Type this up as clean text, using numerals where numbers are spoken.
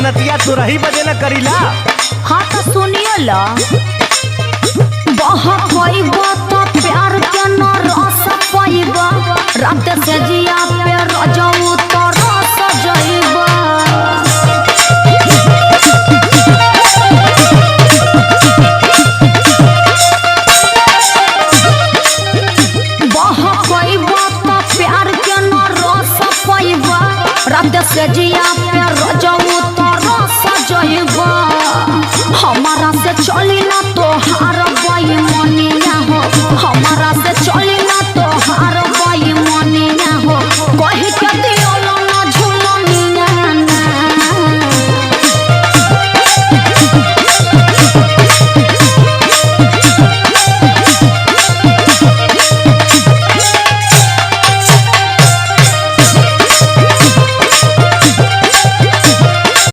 मेहनतिया तो रही बजे न करीला। हाँ तो सुनिए ला तो प्यार के न रस पाइबा रात से जिया पे रजऊ तो रस जाइबा।